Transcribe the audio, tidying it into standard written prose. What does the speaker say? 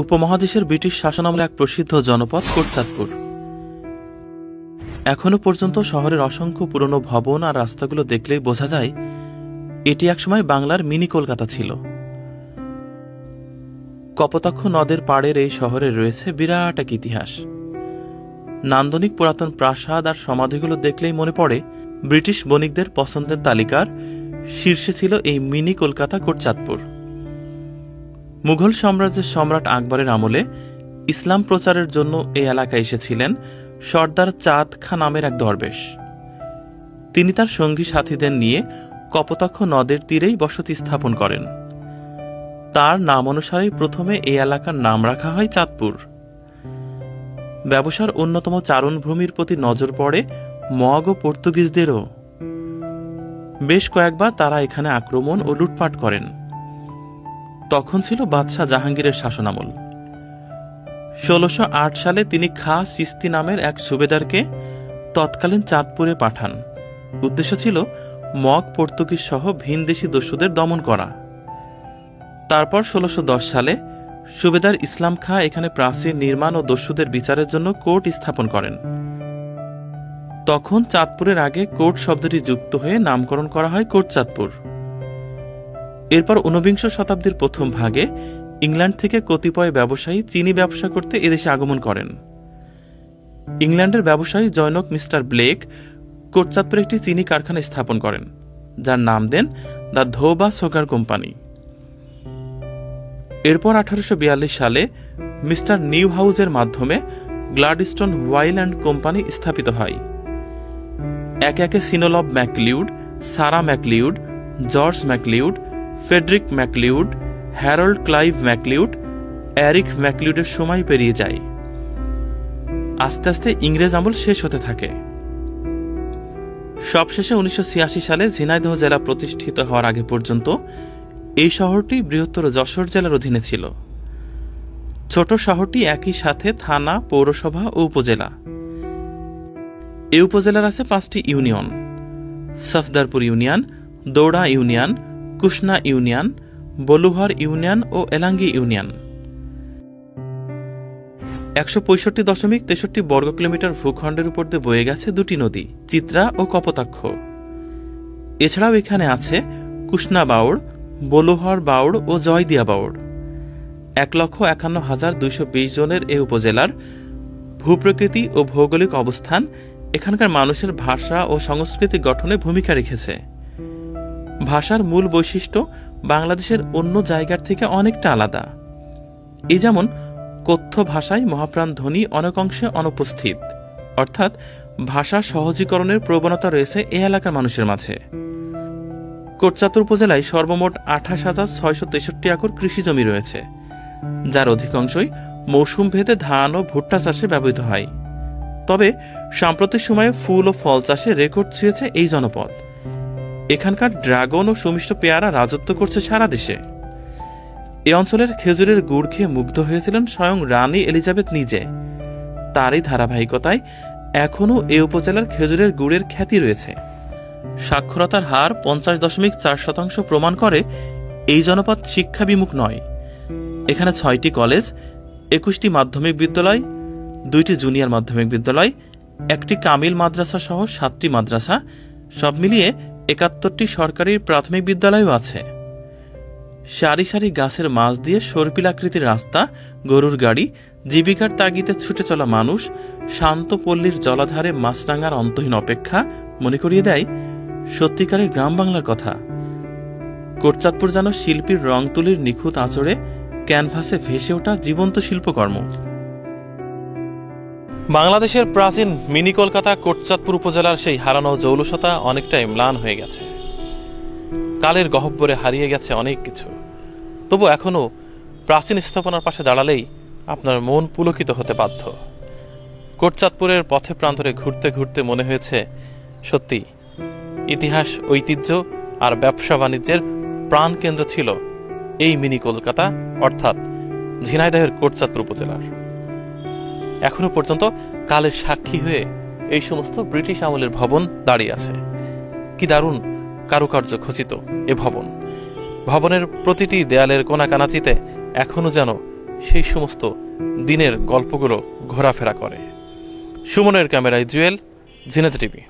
উপমহাদেশের ব্রিটিশ শাসনামলে এক প্রসিদ্ধ জনপদ কোটচাঁদপুর। এখনো পর্যন্ত শহরের অসংখ্য পুরনো ভবন আর রাস্তাগুলো দেখলেই বোঝা যায় এটি একসময় বাংলার মিনি কলকাতা ছিল। কপোতাক্ষ নদের পাড়ের এই শহরে রয়েছে বিরাট এক ইতিহাস। নান্দনিক পুরাতন প্রাসাদ আর সমাধিগুলো দেখলেই মনে পড়ে ব্রিটিশ বণিকদের পছন্দের তালিকার শীর্ষে ছিল এই মিনি কলকাতা কোটচাঁদপুর। মুঘল সাম্রাজ্যের সম্রাট আকবরের আমলে ইসলাম প্রচারের জন্য এই এলাকায় এসেছিলেন সর্দার চাঁদ খাঁ নামের এক দরবেশ। তিনি তার সঙ্গী সাথীদের নিয়ে কপোতাক্ষ নদের তীরেই বসতি স্থাপন করেন। তার নাম অনুসারে প্রথমে এই এলাকার নাম রাখা হয় চাঁদপুর। ব্যবসার অন্যতম চারণভূমির প্রতি নজর পড়ে মগ ও পর্তুগিজদেরও। বেশ কয়েকবার তারা এখানে আক্রমণ ও লুটপাট করেন। তখন ছিল বাদশাহ জাহাঙ্গীরের শাসনামল। ১৬০৮ সালে তিনি খাঁ চিস্তি নামের এক সুবেদারকে তৎকালীন চাঁদপুরে পাঠান। উদ্দেশ্য ছিল মগ পর্তুগিজ সহ ভিনদেশী দস্যুদের দমন করা। তারপর ১৬১০ সালে সুবেদার ইসলাম খাঁ এখানে প্রাচীর নির্মাণ ও দস্যুদের বিচারের জন্য কোর্ট স্থাপন করেন। তখন চাঁদপুরের আগে কোর্ট শব্দটি যুক্ত হয়ে নামকরণ করা হয় কোটচাঁদপুর। এরপর ১৯বিংশ শতাব্দীর প্রথম ভাগে ইংল্যান্ড থেকে কতিপয় ব্যবসায়ী চিনি ব্যবসা করতে এদেশে আগমন করেন। ইংল্যান্ডের ব্যবসায়ী জনৈক মিস্টার ব্লেক কোটচাঁদপুরে একটি চিনি কারখানা স্থাপন করেন, যার নাম দেন দ্য ধোবা সুগার কোম্পানি। এরপর ১৮৪২ সালে মিস্টার নিউ হাউজের মাধ্যমে গ্লাডস্টোন ওয়াইল অ্যান্ড কোম্পানি স্থাপিত হয়। একে একে সিনোলব MacLeod, Sara MacLeod, George MacLeod, Frederick MacLeod, Harold Clive MacLeod, Eric ম্যাকলিউডের সময় পেরিয়ে যায়। আস্তে আস্তে ইংরেজ আমল শেষ হতে থাকে। সবশেষে ১৯৮৬ সালে ঝিনাইদহ জেলা প্রতিষ্ঠিত হওয়ার আগে পর্যন্ত এই শহরটি বৃহত্তর যশোর জেলার অধীনে ছিল। ছোট শহরটি একই সাথে থানা, পৌরসভা ও উপজেলা। এই উপজেলার আছে ৫টি ইউনিয়ন: সফদারপুর ইউনিয়ন, দৌড়া ইউনিয়ন, কুশনা ইউনিয়ন, বলুহার ইউনিয়ন ও এলাঙ্গি ইউনিয়ন। ১৬৫.৬৩ বর্গ কিলোমিটার ভূখণ্ডের উপর দিয়ে বয়ে গেছে দুটি নদী, চিত্রা ও কপোতাক্ষ। এছাড়াও এখানে আছে কুশনা বাউড়, বলুহার বাউড় ও জয়দিয়া বাউড়। ১,৫১,২২০ জনের এই উপজেলার ভূপ্রকৃতি ও ভৌগোলিক অবস্থান এখানকার মানুষের ভাষা ও সংস্কৃতি গঠনে ভূমিকা রেখেছে। ভাষার মূল বৈশিষ্ট্য বাংলাদেশের অন্য জায়গার থেকে অনেকটা আলাদা। এই যেমন কথ্য ভাষায় মহাপ্রাণ ধ্বনি অনেক অংশে অনুপস্থিত, অর্থাৎ ভাষা সহজীকরণের প্রবণতা রয়েছে এই এলাকার মানুষের মাঝে। কোটচাঁদপুর উপজেলায় সর্বমোট ২৮,৬৬৩ একর কৃষি জমি রয়েছে, যার অধিকাংশই মৌসুম ভেদে ধান ও ভুট্টা চাষে ব্যবহৃত হয়। তবে সাম্প্রতিক সময়ে ফুল ও ফল চাষে রেকর্ড ছুঁয়েছে এই জনপদ। এখানকার ড্রাগন ও সুমিষ্ট পেয়ারা রাজত্ব করছে সারা দেশে। এ অঞ্চলের খেজুরের গুড় খেয়ে মুগ্ধ হয়েছিলেন স্বয়ং রানী এলিজাবেথ নিজে। তারই ধারাবাহিকতায় এখনও এ উপজেলার খেজুরের গুড়ের খ্যাতি রয়েছে। সাক্ষরতার হার ৫০.৪% প্রমাণ করে এই জনপদ শিক্ষা বিমুখ নয়। এখানে ৬টি কলেজ, ২১টি মাধ্যমিক বিদ্যালয়, ২টি জুনিয়র মাধ্যমিক বিদ্যালয়, ১টি কামিল মাদ্রাসা সহ ৭টি মাদ্রাসা, সব মিলিয়ে ৭১টি সরকারি প্রাথমিক বিদ্যালয়ও আছে। সারি সারি গাছের মাঝ দিয়ে সর্পিলাকৃতির রাস্তা, গরুর গাড়ি, জীবিকার তাগিদে ছুটে চলা মানুষ, শান্ত পল্লীর জলাধারে মাছরাঙার অন্তহীন অপেক্ষা মনে করিয়ে দেয় সত্যিকারের গ্রাম বাংলার কথা। কোটচাঁদপুর যেন শিল্পীর রং তুলির নিখুঁত আঁচড়ে ক্যানভাসে ভেসে ওঠা জীবন্ত শিল্পকর্ম। বাংলাদেশের প্রাচীন মিনি কলকাতা কোটচাঁদপুর উপজেলার সেই হারানো জৌলুসতা অনেকটাই ম্লান হয়ে গেছে। কালের গহ্বরে হারিয়ে গেছে অনেক কিছু। তবু এখনও প্রাচীন স্থাপনার পাশে দাঁড়ালেই আপনার মন পুলকিত হতে বাধ্য। কোটচাঁদপুরের পথে প্রান্তরে ঘুরতে ঘুরতে মনে হয়েছে সত্যি ইতিহাস, ঐতিহ্য আর ব্যবসা বাণিজ্যের প্রাণকেন্দ্র ছিল এই মিনি কলকাতা, অর্থাৎ ঝিনাইদহের কোটচাঁদপুর উপজেলার। এখনো পর্যন্ত কালের সাক্ষী হয়ে এই সমস্ত ব্রিটিশ আমলের ভবন দাঁড়িয়ে আছে। কি দারুণ কারুকার্য খচিত এ ভবন। ভবনের প্রতিটি দেয়ালের কোনাকানাচিতে এখনো যেন সেই সমস্ত দিনের গল্পগুলো ঘোরাফেরা করে। সুমনের ক্যামেরায় জুয়েল, জিনেত টিভি।